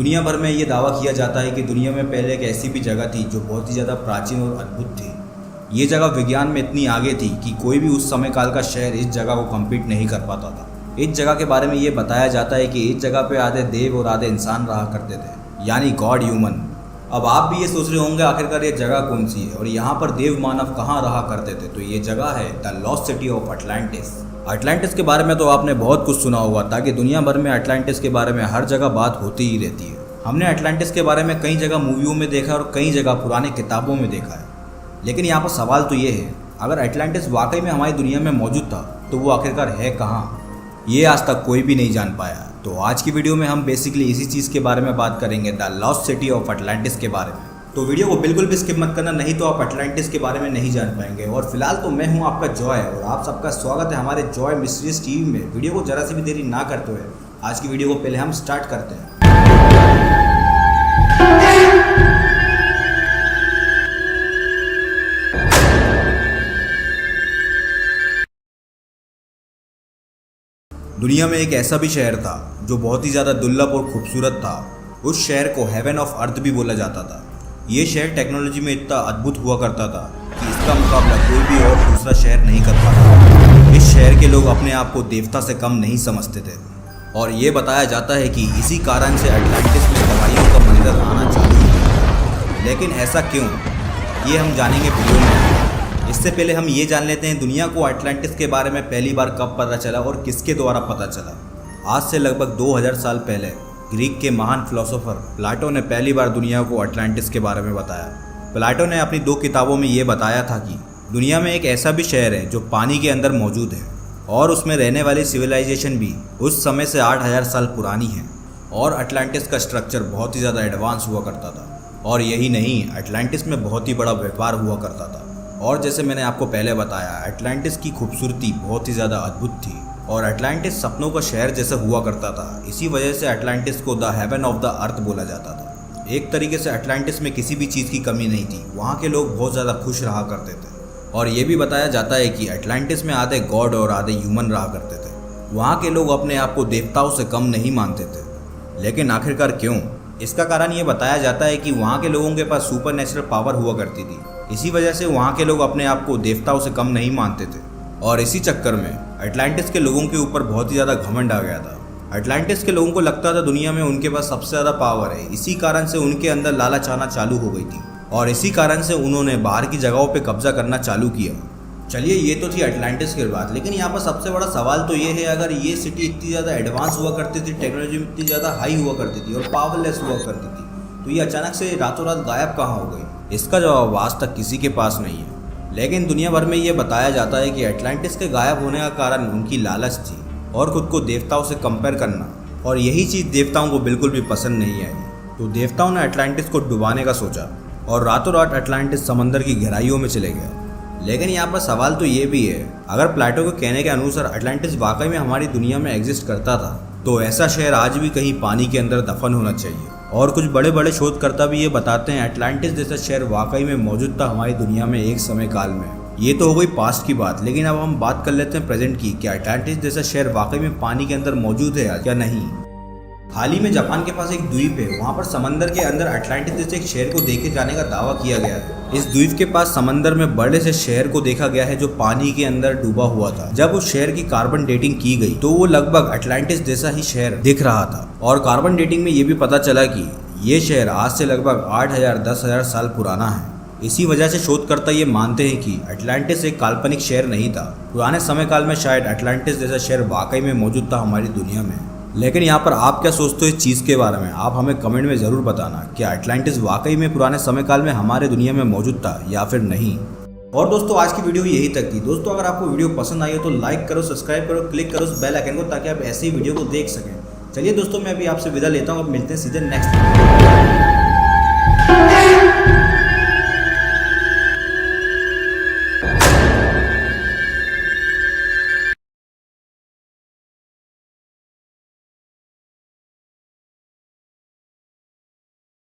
दुनिया भर में ये दावा किया जाता है कि दुनिया में पहले एक ऐसी भी जगह थी जो बहुत ही ज़्यादा प्राचीन और अद्भुत थी। ये जगह विज्ञान में इतनी आगे थी कि कोई भी उस समय काल का शहर इस जगह को कम्पीट नहीं कर पाता था। इस जगह के बारे में ये बताया जाता है कि इस जगह पे आधे देव और आधे इंसान रहा करते थे, यानी गॉड ह्यूमन। अब आप भी ये सोच रहे होंगे आखिरकार ये जगह कौन सी है और यहाँ पर देव मानव कहाँ रहा करते थे। तो ये जगह है the lost city of Atlantis. Atlantis के बारे में तो आपने बहुत कुछ सुना होगा, ताकि दुनिया भर में अटलांटिस के बारे में हर जगह बात होती ही रहती है। हमने अटलांटिस के बारे में कई जगह मूवियों में देखा और कई जगह पुराने किताबों में देखा है। लेकिन यहाँ पर सवाल तो ये है, अगर अटलांटिस वाकई में हमारी दुनिया में मौजूद था तो वो आखिरकार है कहाँ, ये आज तक कोई भी नहीं जान पाया। तो आज की वीडियो में हम बेसिकली इसी चीज़ के बारे में बात करेंगे, the lost city of Atlantis के बारे में। तो वीडियो को बिल्कुल भी स्किप मत करना, नहीं तो आप अटलांटिस के बारे में नहीं जान पाएंगे। और फिलहाल तो मैं हूं आपका जॉय और आप सबका स्वागत है हमारे जॉय मिस्ट्रीज टीवी में। वीडियो को जरा सी भी देरी ना करते हुए आज की वीडियो को पहले हम स्टार्ट करते हैं। दुनिया में एक ऐसा भी शहर था जो बहुत ही ज़्यादा दुर्लभ और खूबसूरत था। उस शहर को हेवन ऑफ अर्थ भी बोला जाता था। ये शहर टेक्नोलॉजी में इतना अद्भुत हुआ करता था कि इसका मुकाबला कोई भी और दूसरा शहर नहीं कर पाता। इस शहर के लोग अपने आप को देवता से कम नहीं समझते थे और ये बताया जाता है कि इसी कारण से अटलांटिस में दवाइयों का मंदिर आना चालू हुआ। लेकिन ऐसा क्यों, ये हम जानेंगे वीडियो में। इससे पहले हम ये जान लेते हैं दुनिया को अटलांटिस के बारे में पहली बार कब पता चला और किसके द्वारा पता चला। आज से लगभग 2000 साल पहले ग्रीक के महान फिलोसोफर प्लाटो ने पहली बार दुनिया को अटलांटिस के बारे में बताया। प्लाटो ने अपनी 2 किताबों में ये बताया था कि दुनिया में एक ऐसा भी शहर है जो पानी के अंदर मौजूद है और उसमें रहने वाली सिविलाइजेशन भी उस समय से 8000 साल पुरानी है। और अटलांटिस का स्ट्रक्चर बहुत ही ज़्यादा एडवांस हुआ करता था। और यही नहीं, अटलांटिस में बहुत ही बड़ा व्यापार हुआ करता था। और जैसे मैंने आपको पहले बताया, अटलांटिस की खूबसूरती बहुत ही ज़्यादा अद्भुत थी और अटलांटिस सपनों का शहर जैसा हुआ करता था। इसी वजह से अटलांटिस को the haven of the earth बोला जाता था। एक तरीके से अटलांटिस में किसी भी चीज़ की कमी नहीं थी। वहाँ के लोग बहुत ज़्यादा खुश रहा करते थे। और ये भी बताया जाता है कि अटलांटिस में आधे गॉड और आधे ह्यूमन रहा करते थे। वहाँ के लोग अपने आप को देवताओं से कम नहीं मानते थे। लेकिन आखिरकार क्यों, इसका कारण ये बताया जाता है कि वहाँ के लोगों के पास सुपर नेचुरल पावर हुआ करती थी। इसी वजह से वहाँ के लोग अपने आप को देवताओं से कम नहीं मानते थे और इसी चक्कर में अटलांटिस के लोगों के ऊपर बहुत ही ज़्यादा घमंड आ गया था। अटलांटिस के लोगों को लगता था दुनिया में उनके पास सबसे ज़्यादा पावर है। इसी कारण से उनके अंदर लालच आना चालू हो गई थी और इसी कारण से उन्होंने बाहर की जगहों पर कब्जा करना चालू किया। चलिए, ये तो थी अटलांटिस की बात। लेकिन यहाँ पर सबसे बड़ा सवाल तो ये है, अगर ये सिटी इतनी ज़्यादा एडवांस हुआ करती थी, टेक्नोलॉजी में इतनी ज़्यादा हाई हुआ करती थी और पावरलेस हुआ करती थी, तो ये अचानक से रातों रात गायब कहाँ हो गई? इसका जवाब आज तक किसी के पास नहीं है। लेकिन दुनिया भर में ये बताया जाता है कि अटलांटिस के गायब होने का कारण उनकी लालच थी और खुद को देवताओं से कंपेयर करना। और यही चीज़ देवताओं को बिल्कुल भी पसंद नहीं आई। तो देवताओं ने अटलांटिस को डुबाने का सोचा और रातों रात अटलांटिस समंदर की गहराइयों में चले गया। लेकिन यहाँ पर सवाल तो ये भी है, अगर प्लाटो के कहने के अनुसार अटलांटिस वाकई में हमारी दुनिया में एग्जिस्ट करता था तो ऐसा शहर आज भी कहीं पानी के अंदर दफन होना चाहिए। और कुछ बड़े बड़े शोधकर्ता भी ये बताते हैं अटलांटिस जैसा शहर वाकई में मौजूद था हमारी दुनिया में एक समय काल में। ये तो हो गई पास्ट की बात, लेकिन अब हम बात कर लेते हैं प्रेजेंट की। क्या अटलांटिस जैसा शहर वाकई में पानी के अंदर मौजूद है या नहीं? हाल ही में जापान के पास एक द्वीप है, वहाँ पर समंदर के अंदर अटलांटिस जैसे एक शहर को देखे जाने का दावा किया गया है। इस द्वीप के पास समंदर में बड़े से शहर को देखा गया है जो पानी के अंदर डूबा हुआ था। जब उस शहर की कार्बन डेटिंग की गई तो वो लगभग अटलांटिस जैसा ही शहर दिख रहा था। और कार्बन डेटिंग में ये भी पता चला कि ये शहर आज से लगभग 8000-10,000 साल पुराना है। इसी वजह से शोधकर्ता ये मानते हैं कि अटलांटिस एक काल्पनिक शहर नहीं था। पुराने समय काल में शायद अटलांटिस जैसा शहर वाकई में मौजूद था हमारी दुनिया में। लेकिन यहाँ पर आप क्या सोचते हो इस चीज़ के बारे में? आप हमें कमेंट में ज़रूर बताना, क्या अटलांटिस वाकई में पुराने समय काल में हमारे दुनिया में मौजूद था या फिर नहीं। और दोस्तों, आज की वीडियो यही तक थी। दोस्तों, अगर आपको वीडियो पसंद आई हो तो लाइक करो, सब्सक्राइब करो, क्लिक करो उस बेल आइकन को, ताकि आप ऐसी वीडियो को देख सकें। चलिए दोस्तों, मैं अभी आपसे विदा लेता हूँ। अब मिलते हैं सीधे नेक्स्ट वीडियो।